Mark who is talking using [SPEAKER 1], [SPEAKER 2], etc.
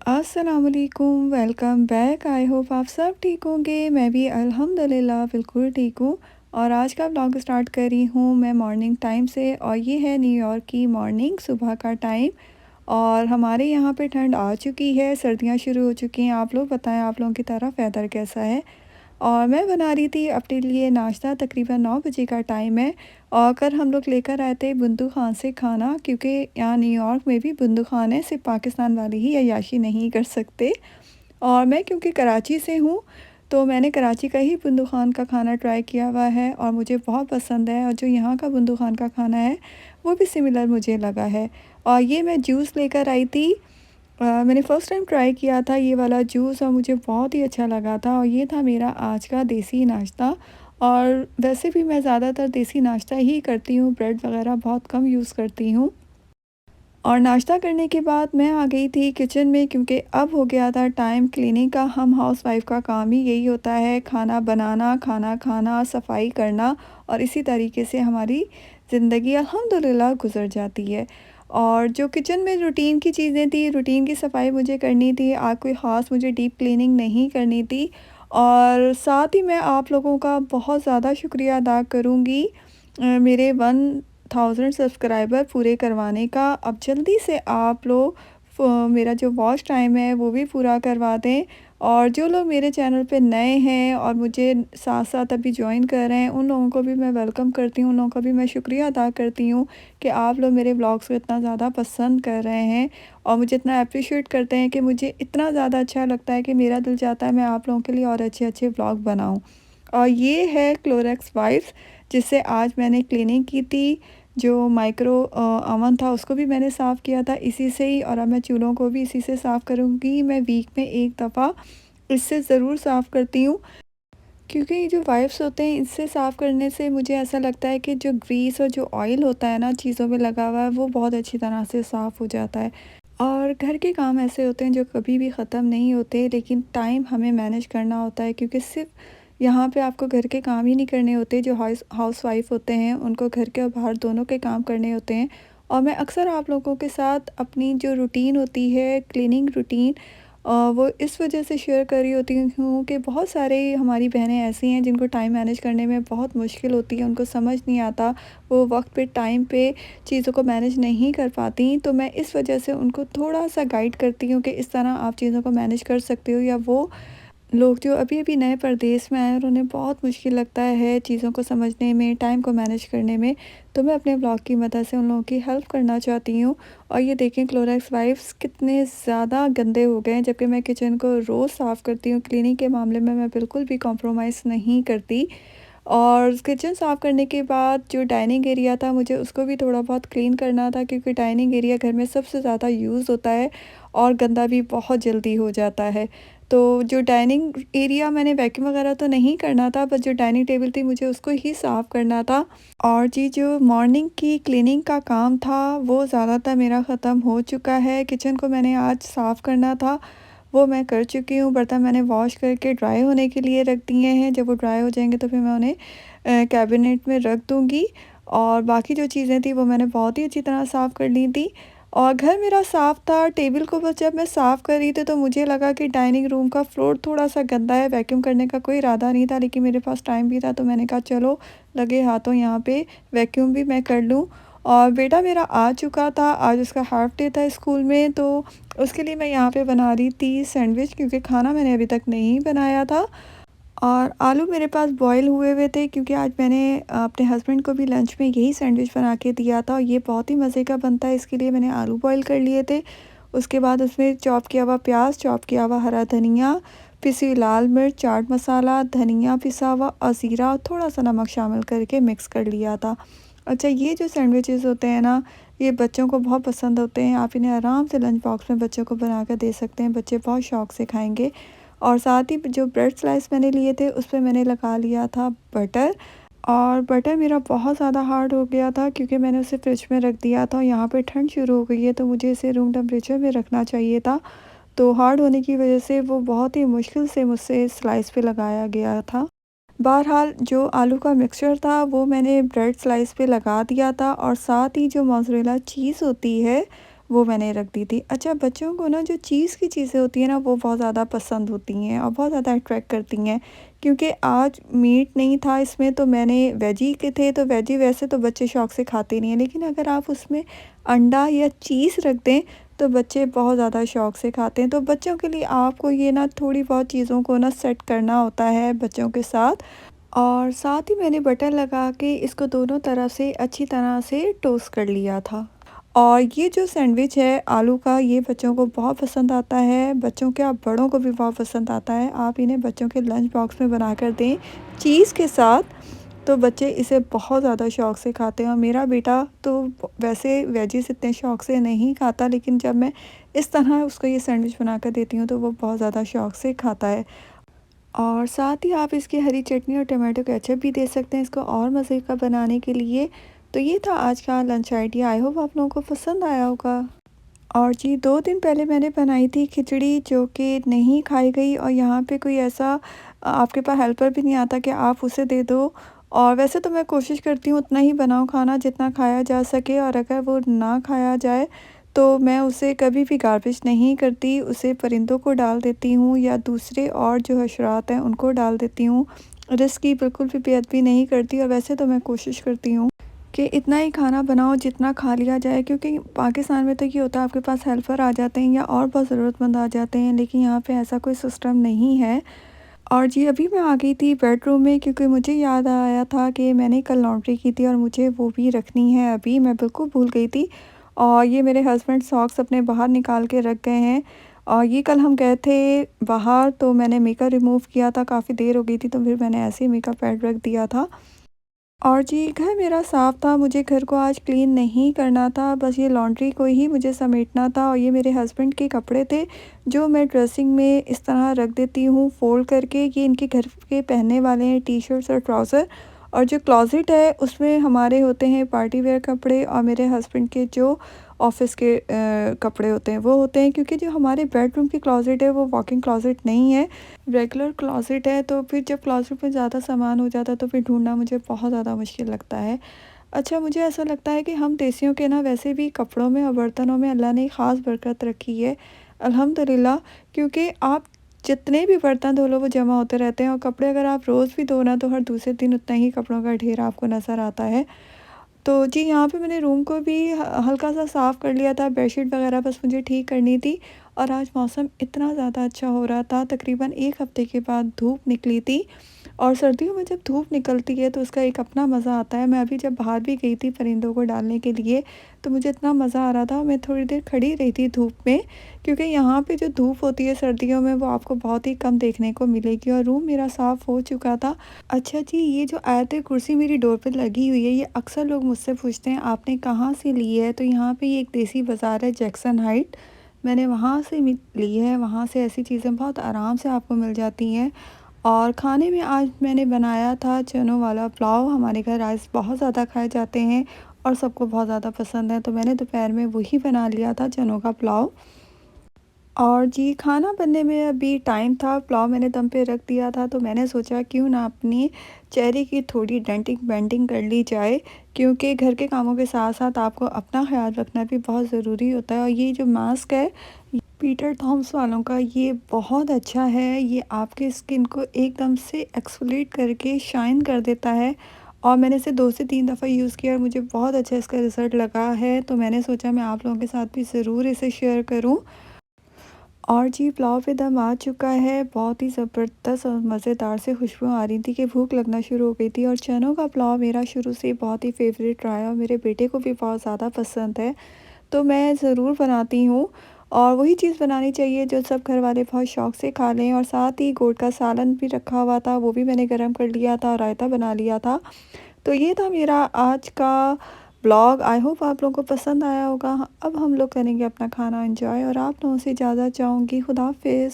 [SPEAKER 1] अस्सलामुअलैकुम, welcome back. I hope आप सब ठीक होंगे। मैं भी अल्हम्दुलिल्लाह बिल्कुल ठीक हूँ। और आज का व्लॉग स्टार्ट कर रही हूँ मैं मॉर्निंग टाइम से, और ये है न्यूयॉर्क की मॉर्निंग, सुबह का टाइम। और हमारे यहाँ पे ठंड आ चुकी है, सर्दियाँ शुरू हो चुकी हैं। आप लोग बताएं, आप लोगों की तरफ वेदर कैसा है। और मैं बना रही थी अपने लिए नाश्ता, तकरीबन 9 बजे का टाइम है। और कल हम लोग लेकर आए थे बुंदू खान से खाना, क्योंकि यहाँ न्यूयॉर्क में भी बुंदू खान है, सिर्फ पाकिस्तान वाले ही अय्याशी नहीं कर सकते। और मैं क्योंकि कराची से हूँ, तो मैंने कराची का ही बुंदू खान का खाना ट्राई किया हुआ है और मुझे बहुत पसंद है। और जो यहाँ का बुंदू खान का खाना है वो भी सिमिलर मुझे लगा है। और ये मैं जूस लेकर आई थी। मैंने फ़र्स्ट टाइम ट्राई किया था ये वाला जूस और मुझे बहुत ही अच्छा लगा था। और ये था मेरा आज का देसी नाश्ता। और वैसे भी मैं ज़्यादातर देसी नाश्ता ही करती हूँ, ब्रेड वगैरह बहुत कम यूज़ करती हूँ। और नाश्ता करने के बाद मैं आ गई थी किचन में, क्योंकि अब हो गया था टाइम क्लीनिंग का। हम हाउसवाइफ का काम ही यही होता है, खाना बनाना, खाना खाना, सफाई करना, और इसी तरीके से हमारी ज़िंदगी अल्हम्दुलिल्लाह गुजर जाती है। और जो किचन में रूटीन की चीज़ें थी, रूटीन की सफाई मुझे करनी थी, आज कोई ख़ास मुझे डीप क्लीनिंग नहीं करनी थी। और साथ ही मैं आप लोगों का बहुत ज़्यादा शुक्रिया अदा करूँगी मेरे 1000 सब्सक्राइबर पूरे करवाने का। अब जल्दी से आप लोग मेरा जो वॉच टाइम है वो भी पूरा करवा दें। और जो लोग मेरे चैनल पे नए हैं और मुझे साथ साथ अभी ज्वाइन कर रहे हैं, उन लोगों को भी मैं वेलकम करती हूँ, उन लोगों का भी मैं शुक्रिया अदा करती हूँ कि आप लोग मेरे ब्लॉग्स को इतना ज़्यादा पसंद कर रहे हैं और मुझे इतना अप्रिशिएट करते हैं कि मुझे इतना ज़्यादा अच्छा लगता है कि मेरा दिल चाहता है मैं आप लोगों के लिए और अच्छे अच्छे ब्लॉग बनाऊँ। और ये है क्लोरेक्स वाइप्स, जिससे आज मैंने क्लीनिंग की थी। जो माइक्रो ओवन था उसको भी मैंने साफ़ किया था इसी से ही, और अब मैं चूल्हों को भी इसी से साफ़ करूँगी। मैं वीक में एक दफ़ा इससे ज़रूर साफ़ करती हूँ, क्योंकि ये जो वाइप्स होते हैं इससे साफ़ करने से मुझे ऐसा लगता है कि जो ग्रीस और जो ऑयल होता है ना चीज़ों में लगा हुआ है, वो बहुत अच्छी तरह से साफ़ हो जाता है। और घर के काम ऐसे होते हैं जो कभी भी ख़त्म नहीं होते, लेकिन टाइम हमें मैनेज करना होता है, क्योंकि सिर्फ यहाँ पे आपको घर के काम ही नहीं करने होते। जो हाउसवाइफ होते हैं उनको घर के और बाहर दोनों के काम करने होते हैं। और मैं अक्सर आप लोगों के साथ अपनी जो रूटीन होती है, क्लीनिंग रूटीन, वो इस वजह से शेयर कर रही होती हूँ कि बहुत सारे हमारी बहनें ऐसी हैं जिनको टाइम मैनेज करने में बहुत मुश्किल होती है, उनको समझ नहीं आता, वो वक्त पे टाइम पे चीज़ों को मैनेज नहीं कर पाती। तो मैं इस वजह से उनको थोड़ा सा गाइड करती हूँ कि इस तरह आप चीज़ों को मैनेज कर सकते हो। या वो लोग जो अभी-अभी नए परदेश में आए हैं और उन्हें बहुत मुश्किल लगता है चीज़ों को समझने में, टाइम को मैनेज करने में, तो मैं अपने ब्लॉग की मदद से उन लोगों की हेल्प करना चाहती हूँ। और ये देखें क्लोरेक्स वाइप्स कितने ज़्यादा गंदे हो गए हैं, जबकि मैं किचन को रोज़ साफ़ करती हूँ। क्लीनिंग के मामले में मैं बिल्कुल भी कॉम्प्रोमाइज़ नहीं करती। और किचन साफ़ करने के बाद जो डाइनिंग एरिया था, मुझे उसको भी थोड़ा बहुत क्लीन करना था, क्योंकि डाइनिंग एरिया घर में सबसे ज़्यादा यूज़ होता है और गंदा भी बहुत जल्दी हो जाता है। तो जो डाइनिंग एरिया, मैंने वैक्यूम वगैरह तो नहीं करना था, बस जो डाइनिंग टेबल थी मुझे उसको ही साफ़ करना था। और जी जो मॉर्निंग की क्लीनिंग का काम था वो ज़्यादातर मेरा ख़त्म हो चुका है। किचन को मैंने आज साफ़ करना था, वो मैं कर चुकी हूँ। बर्तन मैंने वॉश करके ड्राई होने के लिए रख दिए हैं। जब वो ड्राई हो जाएंगे तो फिर मैं उन्हें कैबिनेट में रख दूँगी। और बाकी जो चीज़ें थी वो मैंने बहुत ही अच्छी तरह साफ़ कर ली थी। और घर मेरा साफ़ था, टेबल को बस जब मैं साफ़ कर रही थी तो मुझे लगा कि डाइनिंग रूम का फ्लोर थोड़ा-सा गंदा है। वैक्यूम करने का कोई इरादा नहीं था, लेकिन मेरे पास टाइम भी था, तो मैंने कहा चलो लगे हाथों यहाँ पे वैक्यूम भी मैं कर लूँ। और बेटा मेरा आ चुका था, आज उसका हाल्फ डे था स्कूल में, तो उसके लिए मैं यहाँ पे बना रही थी सैंडविच, क्योंकि खाना मैंने अभी तक नहीं बनाया था। और आलू मेरे पास बॉयल हुए हुए थे, क्योंकि आज मैंने अपने हस्बैंड को भी लंच में यही सैंडविच बना के दिया था और ये बहुत ही मज़े का बनता है। इसके लिए मैंने आलू बॉयल कर लिए थे। उसके बाद उसमें चॉप किया हुआ प्याज, चॉप किया हुआ हरा धनिया, पिसी हुई लाल मिर्च, चाट मसाला, धनिया पिसा हुआ और ज़ीरा और थोड़ा सा नमक शामिल करके मिक्स कर लिया था। अच्छा, ये जो सैंडविचेस होते हैं ना, ये बच्चों को बहुत पसंद होते हैं। आप इन्हें आराम से लंच बॉक्स में बच्चों को बना कर दे सकते हैं, बच्चे बहुत शौक़ से खाएँगे। और साथ ही जो ब्रेड स्लाइस मैंने लिए थे उस पे मैंने लगा लिया था बटर। और बटर मेरा बहुत ज़्यादा हार्ड हो गया था, क्योंकि मैंने उसे फ्रिज में रख दिया था। यहाँ पे ठंड शुरू हो गई है, तो मुझे इसे रूम टेम्परेचर में रखना चाहिए था। तो हार्ड होने की वजह से वो बहुत ही मुश्किल से मुझसे स्लाइस पे लगाया गया था। बहरहाल जो आलू का मिक्सचर था वो मैंने ब्रेड स्लाइस पे लगा दिया था, और साथ ही जो मोज़रेला चीज़ होती है वो मैंने रख दी थी। अच्छा, बच्चों को ना जो चीज़ की चीज़ें होती हैं ना वो बहुत ज़्यादा पसंद होती हैं और बहुत ज़्यादा अट्रैक्ट करती हैं। क्योंकि आज मीट नहीं था इसमें, तो मैंने वेजी के थे, तो वेजी वैसे तो बच्चे शौक़ से खाते नहीं हैं, लेकिन अगर आप उसमें अंडा या चीज़ रख दें तो बच्चे बहुत ज़्यादा शौक़ से खाते हैं। तो बच्चों के लिए आपको ये ना थोड़ी बहुत चीज़ों को ना सेट करना होता है बच्चों के साथ। और साथ ही मैंने बटर लगा के इसको दोनों तरफ से अच्छी तरह से टोस्ट कर लिया था। और ये जो सैंडविच है आलू का, ये बच्चों को बहुत पसंद आता है, बच्चों क्या बड़ों को भी बहुत पसंद आता है। आप इन्हें बच्चों के लंच बॉक्स में बनाकर दें चीज़ के साथ, तो बच्चे इसे बहुत ज़्यादा शौक़ से खाते हैं। और मेरा बेटा तो वैसे वेजिज़ इतने शौक़ से नहीं खाता, लेकिन जब मैं इस तरह उसको ये सैंडविच बनाकर देती हूँ तो वो बहुत ज़्यादा शौक़ से खाता है। और साथ ही आप इसकी हरी चटनी और टमाटो केचप भी दे सकते हैं इसको और मज़े का बनाने के लिए। तो ये था आज का लंच आइडिया, आई होप आप लोगों को पसंद आया होगा। और जी, 2 दिन पहले मैंने बनाई थी खिचड़ी जो कि नहीं खाई गई, और यहाँ पे कोई ऐसा आपके पास हेल्पर भी नहीं आता कि आप उसे दे दो। और वैसे तो मैं कोशिश करती हूँ उतना ही बनाऊँ खाना जितना खाया जा सके, और अगर वो ना खाया जाए तो मैं उसे कभी भी गार्बेज नहीं करती, उसे परिंदों को डाल देती हूँ या दूसरे और जो हशरात हैं उनको डाल देती हूँ। रिस्क की बिल्कुल भी बेअदबी नहीं करती, और वैसे तो मैं कोशिश करती हूँ कि इतना ही खाना बनाओ जितना खा लिया जाए, क्योंकि पाकिस्तान में तो ये होता है आपके पास हेल्पर आ जाते हैं या और बहुत ज़रूरतमंद आ जाते हैं, लेकिन यहाँ पे ऐसा कोई सिस्टम नहीं है। और जी, अभी मैं आ गई थी बेडरूम में, क्योंकि मुझे याद आया था कि मैंने कल लॉन्ड्री की थी और मुझे वो भी रखनी है, अभी मैं बिल्कुल भूल गई थी। और ये मेरे हस्बैंड सॉक्स अपने बाहर निकाल के रख गए हैं। और ये कल हम गए थे बाहर, तो मैंने मेकअप रिमूव किया था, काफ़ी देर हो गई थी, तो फिर मैंने ऐसे ही मेकअप पैड रख दिया था। और जी, घर मेरा साफ़ था, मुझे घर को आज क्लीन नहीं करना था, बस ये लॉन्ड्री को ही मुझे समेटना था। और ये मेरे हस्बैंड के कपड़े थे जो मैं ड्रेसिंग में इस तरह रख देती हूँ फ़ोल्ड करके। ये इनके घर के पहनने वाले हैं टी-शर्ट्स और ट्राउज़र। और जो क्लोज़ेट है उसमें हमारे होते हैं पार्टी वेयर कपड़े, और मेरे हस्बैंड के जो ऑफ़िस के कपड़े होते हैं वो होते हैं, क्योंकि जो हमारे बेडरूम की क्लोज़ेट है वो वॉक-इन क्लोज़ेट नहीं है, रेगुलर क्लोज़ेट है। तो फिर जब क्लोज़ेट में ज़्यादा सामान हो जाता है तो फिर ढूँढना मुझे बहुत ज़्यादा मुश्किल लगता है। अच्छा, मुझे ऐसा लगता है कि हम देसियों के ना वैसे भी कपड़ों में और बर्तनों में अल्लाह ने ख़ास बरकत रखी है, अल्हम्दुलिल्लाह। क्योंकि आप जितने भी बर्तन धो लो वो जमा होते रहते हैं, और कपड़े अगर आप रोज़ भी धो ना तो हर दूसरे दिन उतना ही कपड़ों का ढेर आपको नज़र आता है। तो जी, यहाँ पे मैंने रूम को भी हल्का सा साफ़ कर लिया था, बेडशीट वगैरह बस मुझे ठीक करनी थी। और आज मौसम इतना ज़्यादा अच्छा हो रहा था, तकरीबन 1 हफ़्ते के बाद धूप निकली थी। और सर्दियों में जब धूप निकलती है तो उसका एक अपना मज़ा आता है। मैं अभी जब बाहर भी गई थी परिंदों को डालने के लिए, तो मुझे इतना मज़ा आ रहा था, मैं थोड़ी देर खड़ी रही थी धूप में, क्योंकि यहाँ पे जो धूप होती है सर्दियों में वो आपको बहुत ही कम देखने को मिलेगी। और रूम मेरा साफ़ हो चुका था। अच्छा जी, ये जो आयत कुर्सी मेरी डोर पे लगी हुई है, ये अक्सर लोग मुझसे पूछते हैं आपने कहाँ से ली है? तो यहाँ पे ये एक देसी बाज़ार है जैक्सन हाइट, मैंने वहाँ से ली है। वहाँ से ऐसी चीज़ें बहुत आराम से आपको मिल जाती हैं। और खाने में आज मैंने बनाया था चनों वाला पुलाव, हमारे घर राइस बहुत ज़्यादा खाए जाते हैं और सबको बहुत ज़्यादा पसंद है, तो मैंने दोपहर में वही बना लिया था चनों का पुलाव। और जी, खाना बनने में अभी टाइम था, पुलाव मैंने दम पे रख दिया था, तो मैंने सोचा क्यों ना अपनी चेहरे की थोड़ी डेंटिंग पेंटिंग कर ली जाए, क्योंकि घर के कामों के साथ-साथ आपको अपना ख़्याल रखना भी बहुत ज़रूरी होता है। और ये जो मास्क है, पीटर थॉम्स वालों का, ये बहुत अच्छा है, ये आपके स्किन को एकदम से एक्सफोलिएट करके शाइन कर देता है। और मैंने इसे 2 से 3 दफ़ा यूज़ किया और मुझे बहुत अच्छा इसका रिज़ल्ट लगा है, तो मैंने सोचा मैं आप लोगों के साथ भी ज़रूर इसे शेयर करूँ। और जी, पुलाव पे दम आ चुका है, बहुत ही ज़बरदस्त और मज़ेदार से खुशबू आ रही थी कि भूख लगना शुरू हो गई थी। और चनों का पुलाव मेरा शुरू से बहुत ही फ़ेवरेट रहा है और मेरे बेटे को भी बहुत ज़्यादा पसंद है, तो मैं ज़रूर बनाती हूँ। और वही चीज़ बनानी चाहिए जो सब घर वाले बहुत शौक़ से खा लें। और साथ ही गोट का सालन भी रखा हुआ था, वो भी मैंने गरम कर लिया था और रायता बना लिया था। तो ये था मेरा आज का ब्लॉग, आई होप आप लोगों को पसंद आया होगा। अब हम लोग करेंगे अपना खाना एंजॉय, और आप लोगों से इजाज़त चाहूँगी। खुदा हाफ़िज़।